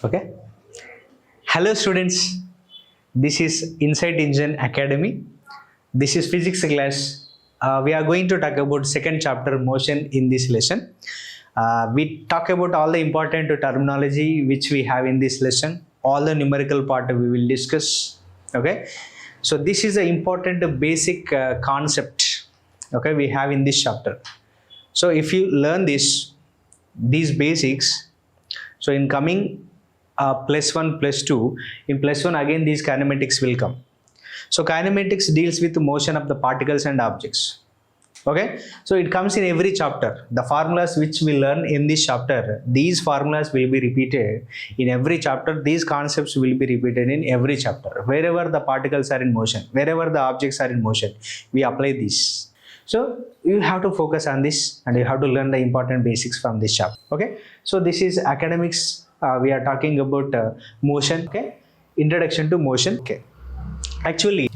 Okay. Hello students, this is Insight Engine Academy. This is physics class. We are going to talk about second chapter motion in this lesson. We talk about all the important terminology which we have in this lesson. All the numerical part we will discuss. Okay. So this is an important basic concept. Okay, we have in this chapter. So if you learn these basics, so in coming +1, +2, in +1 again these kinematics will come. So kinematics deals with the motion of the particles and objects. Okay, so it comes in every chapter. The formulas which we learn in this chapter, these formulas will be repeated in every chapter. These concepts will be repeated in every chapter. Wherever the particles are in motion, wherever the objects are in motion, we apply this. So you have to focus on this and you have to learn the important basics from this chapter. Okay, so this is academics. We are talking about motion. Okay, introduction to motion. Okay, actually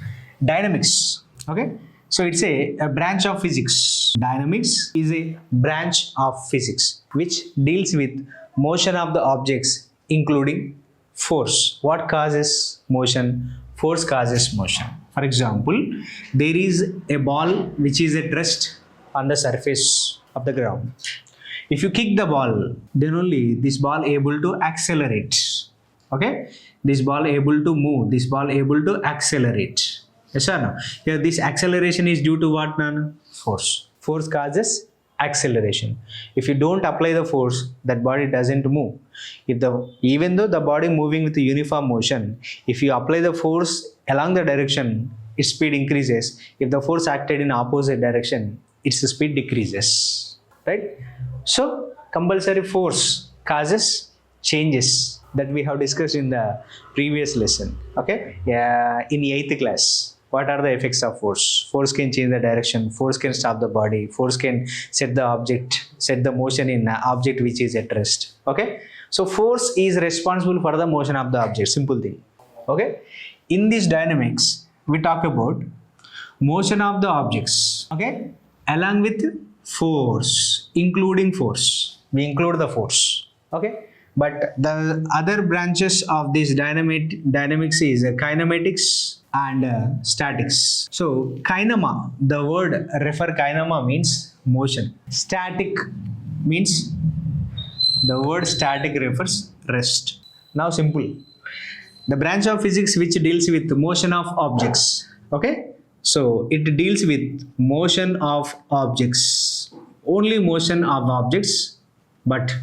dynamics. Okay, so it's a branch of physics. Dynamics is a branch of physics which deals with motion of the objects including force. What causes motion? Force causes motion. For example, there is a ball which is at rest on the surface of the ground. If you kick the ball, then only this ball able to accelerate. Okay, this ball able to move, this ball able to accelerate. Yes or no? Here this acceleration is due to what? Force. Force causes acceleration. If you don't apply the force, that body doesn't move. Even though the body moving with a uniform motion, if you apply the force along the direction, its speed increases. If the force acted in opposite direction, its speed decreases. Right? So compulsory force causes changes that we have discussed in the previous lesson. Okay? Yeah, in 8th class. What are the effects of force? Force can change the direction, force can stop the body, force can set the motion in an object which is at rest. Okay, so force is responsible for the motion of the object. Simple thing. Okay, in this dynamics we talk about motion of the objects. Okay, along with force, including force. We include the force. Okay, but the other branches of this dynamics is kinematics and statics. So kinema, the word kinema means motion. Static means the word static refers rest. Now simple. The branch of physics which deals with motion of objects. Okay, so it deals with motion of objects. Only motion of objects. But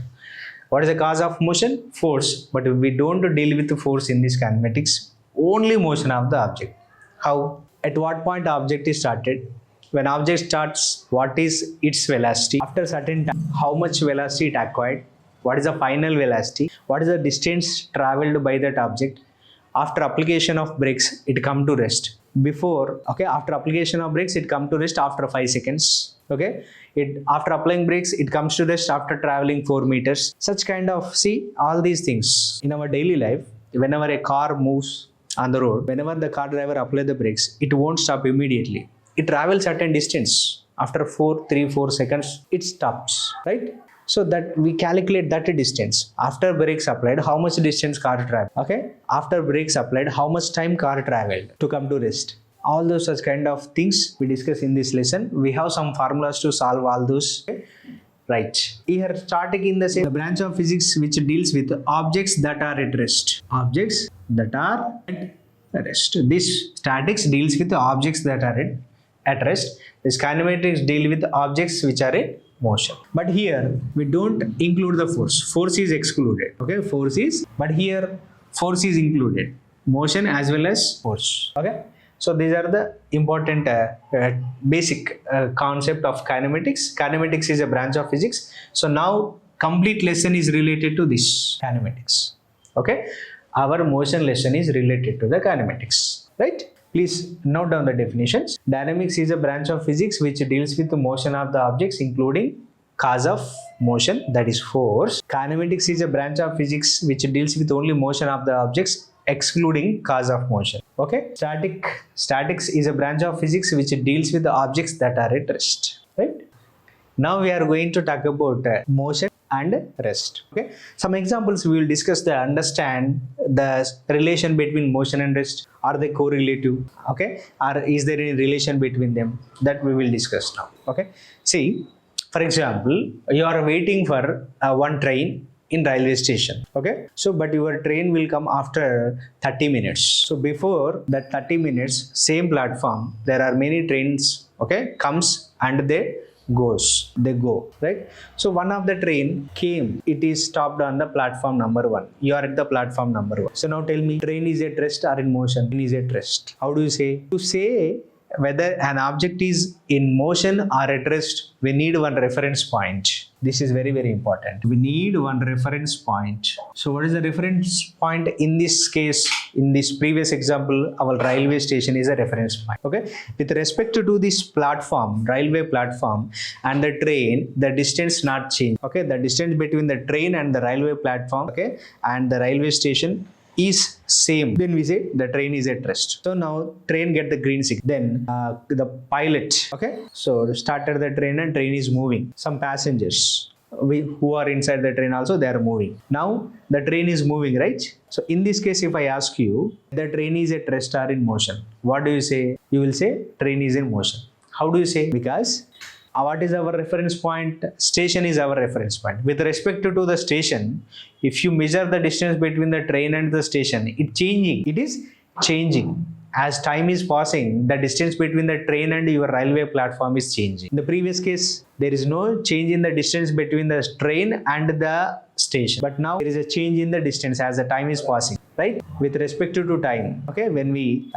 what is the cause of motion? Force. But we don't deal with the force in this kinematics. Only motion of the object. How? At what point object is started? When object starts, what is its velocity? After certain time, how much velocity it acquired? What is the final velocity? What is the distance traveled by that object? After application of brakes, it come to rest. After application of brakes, it come to rest after 5 seconds. Okay, after applying brakes, it comes to rest after traveling 4 meters. Such kind of, see, all these things in our daily life. Whenever a car moves on the road, whenever the car driver applies the brakes, it won't stop immediately. It travels certain distance. After 4 seconds, it stops, right? So that we calculate that distance. After brakes applied, how much distance car traveled? Okay. After brakes applied, how much time car traveled to come to rest? All those such kind of things we discuss in this lesson. We have some formulas to solve all those. Okay? Right. Here starting in the same branch of physics which deals with objects that are at rest. Objects that are at rest. This statics deals with the objects that are at rest. This kinematics deal with the objects which are in motion. But here we don't include the force. Force is excluded. Okay, but here force is included. Motion as well as force. Okay. So these are the important basic concept of kinematics. Kinematics is a branch of physics. So now complete lesson is related to this kinematics. Okay, our motion lesson is related to the kinematics. Right? Please note down the definitions. Dynamics is a branch of physics which deals with the motion of the objects including cause of motion, that is force. Kinematics is a branch of physics which deals with only motion of the objects excluding cause of motion. Okay. Statics is a branch of physics which deals with the objects that are at rest. Right. Now we are going to talk about motion and rest. Okay, some examples we will discuss to understand the relation between motion and rest. Are they correlative? Okay, or is there any relation between them? That we will discuss now. Okay, see, for example, you are waiting for one train in railway station. Okay, so but your train will come after 30 minutes. So before that 30 minutes, same platform, there are many trains, okay, comes and they go, right? So one of the train came, it is stopped on the platform number 1. You are at the platform number 1. So now tell me, train is at rest or in motion? Train is at rest. How do you say? To say whether an object is in motion or at rest, we need one reference point. This is very, very important. We need one reference point. So what is the reference point? In this case, in this previous example, our railway station is a reference point. Okay, with respect to this platform, railway platform, and the train, the distance not change. Okay, the distance between the train and the railway platform, okay, and the railway station is same. Then we say the train is at rest. So now train get the green signal. Then the pilot, okay, so started the train and train is moving. Some passengers who are inside the train also, they are moving. Now the train is moving, right? So in this case, if I ask you, the train is at rest or in motion, what do you say? You will say train is in motion. How do you say? Because what is our reference point? Station is our reference point. With respect to the station, if you measure the distance between the train and the station, it is changing. As time is passing, the distance between the train and your railway platform is changing. In the previous case, there is no change in the distance between the train and the station. But now there is a change in the distance as the time is passing, right? With respect to time, okay, when we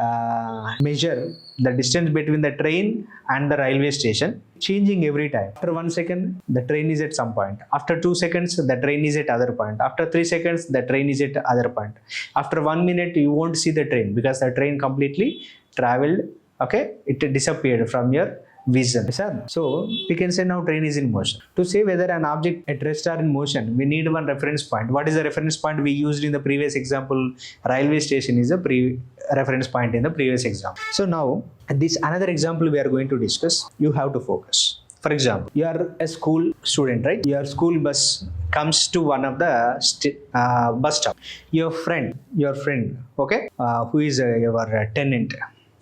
measure the distance between the train and the railway station, changing every time. After 1 second, the train is at some point. After 2 seconds, the train is at other point. After 3 seconds, the train is at other point. After 1 minute, you won't see the train because the train completely traveled. Okay, it disappeared from your vision. So we can say now train is in motion. To say whether an object at rest or in motion, we need one reference point. What is the reference point we used in the previous example? Railway station is a reference point in the previous example. So now this another example we are going to discuss. You have to focus. For example, you are a school student, right? Your school bus comes to one of the bus stop. Your friend, okay, who is your tenant,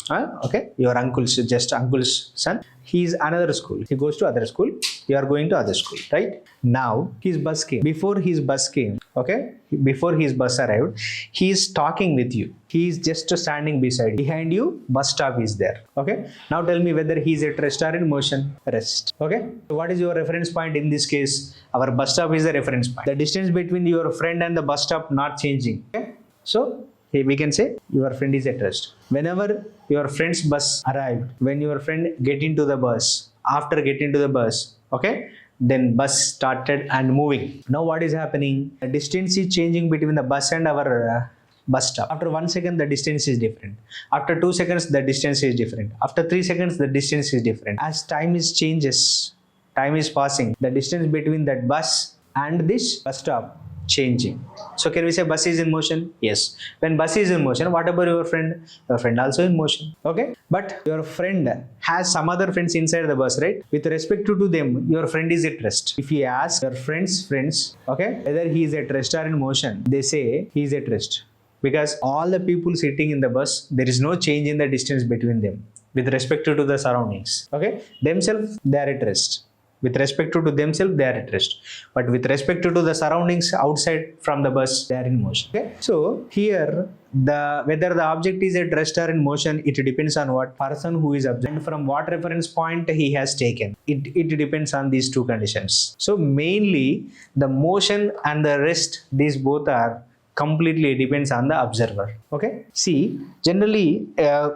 okay, your uncle's son, he is another school. He goes to other school. You are going to other school, right? Now his bus came. Before his bus came, okay, before his bus arrived, he is talking with you. He is just standing beside you. Behind you, bus stop is there. Okay. Now tell me whether he is at rest or in motion. Rest. Okay. So what is your reference point in this case? Our bus stop is the reference point. The distance between your friend and the bus stop not changing. Okay. So we can say your friend is at rest. Whenever your friend's bus arrived, when your friend get into the bus, after getting to the bus, okay, then bus started and moving. Now what is happening? The distance is changing between the bus and our bus stop. After 1 second, the distance is different. After 2 seconds, the distance is different. After 3 seconds, the distance is different. As time is changes, time is passing, the distance between that bus and this bus stop changing. So can we say bus is in motion? Yes. When bus is in motion, what about your friend? Your friend also in motion. Okay. But your friend has some other friends inside the bus, right? With respect to them, your friend is at rest. If you ask your friends, okay, whether he is at rest or in motion, they say he is at rest. Because all the people sitting in the bus, there is no change in the distance between them with respect to the surroundings. Okay. Themselves, they are at rest. With respect to themselves, they are at rest. But with respect to the surroundings outside from the bus, they are in motion. Okay. So here, whether the object is at rest or in motion, it depends on what person who is observed and from what reference point he has taken. It depends on these two conditions. So mainly the motion and the rest, these both are completely depends on the observer. Okay. See, generally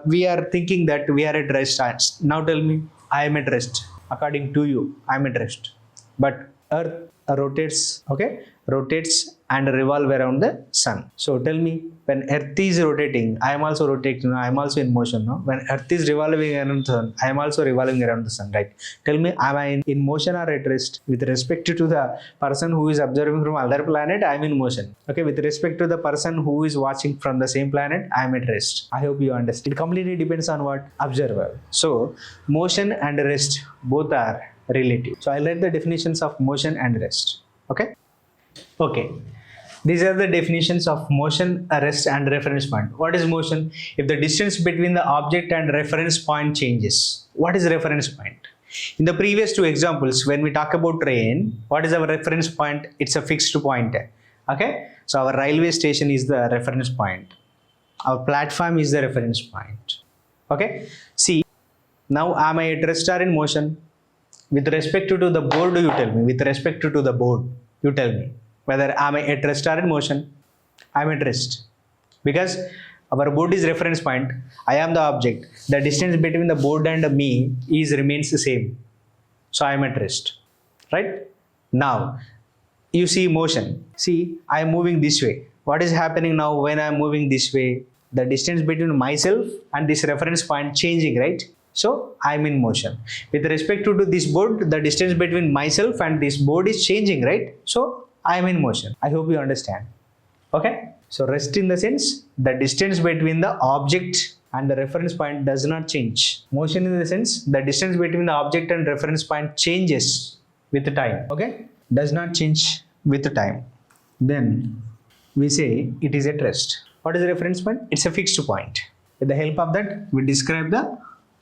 we are thinking that we are at rest. Now tell me, I am at rest. According to you, I am at rest. But Earth rotates, okay, rotates and revolve around the sun. So tell me, when Earth is rotating, I am also rotating. I am also in motion. No? When Earth is revolving around the sun, I am also revolving around the sun. Right? Tell me, am I in motion or at rest? With respect to the person who is observing from other planet, I am in motion. Okay. With respect to the person who is watching from the same planet, I am at rest. I hope you understand. It completely depends on what observer. So motion and rest both are relative. So I'll write the definitions of motion and rest. Okay, these are the definitions of motion, rest and reference point. What is motion? If the distance between the object and reference point changes. What is reference point? In the previous two examples, when we talk about train, what is our reference point? It's a fixed point. Okay, so our railway station is the reference point. Our platform is the reference point. Okay, see, now am I at rest or in motion? With respect to the board, you tell me. With respect to the board, you tell me whether am I at rest or in motion. I am at rest because our board is reference point. I am the object. The distance between the board and me is remains the same. So I am at rest. Right? Now you see motion. See, I am moving this way. What is happening now when I am moving this way? The distance between myself and this reference point changing, right? So I am in motion. With respect to this board, the distance between myself and this board is changing, right? So I am in motion. I hope you understand. Okay. So rest in the sense, the distance between the object and the reference point does not change. Motion in the sense, the distance between the object and reference point changes with the time. Okay. Does not change with the time. Then we say it is at rest. What is the reference point? It's a fixed point. With the help of that, we describe the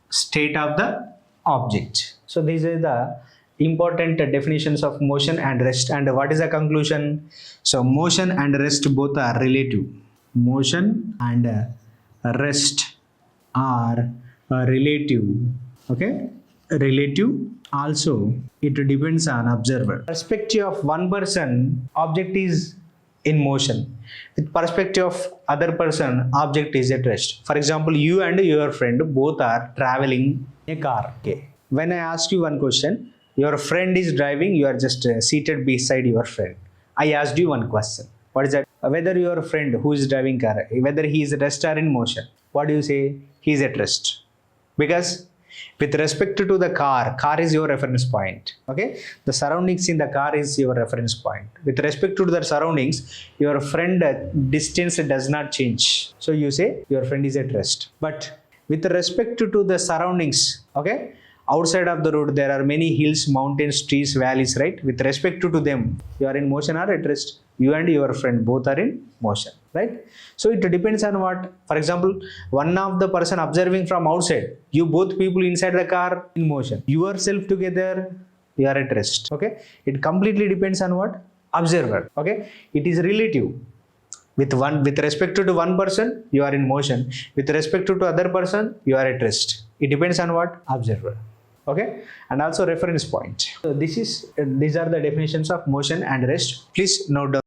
state of the object. So these are the important definitions of motion and rest. And what is the conclusion? So motion and rest both are relative. Motion and rest are relative. Okay, relative. Also it depends on observer. Perspective of one person, object is in motion. With perspective of other person, object is at rest. For example, you and your friend both are traveling in a car. Okay. When I ask you one question, your friend is driving, you are just seated beside your friend. I asked you one question. What is that? Whether your friend who is driving car, whether he is at rest or in motion. What do you say? He is at rest. Because with respect to the car is your reference point. Okay, the surroundings in the car is your reference point. With respect to the surroundings, your friend distance does not change. So you say your friend is at rest. But with respect to the surroundings, okay, outside of the road there are many hills, mountains, trees, valleys, right? With respect to them, you are in motion or at rest. You and your friend both are in motion, right? So it depends on what. For example, one of the person observing from outside, you both people inside the car in motion. Yourself together, you are at rest. Okay, it completely depends on what? Observer. Okay, it is relative. With respect to one person, you are in motion. With respect to other person, you are at rest. It depends on what? Observer. Okay, and also reference point. So these are the definitions of motion and rest. Please note down.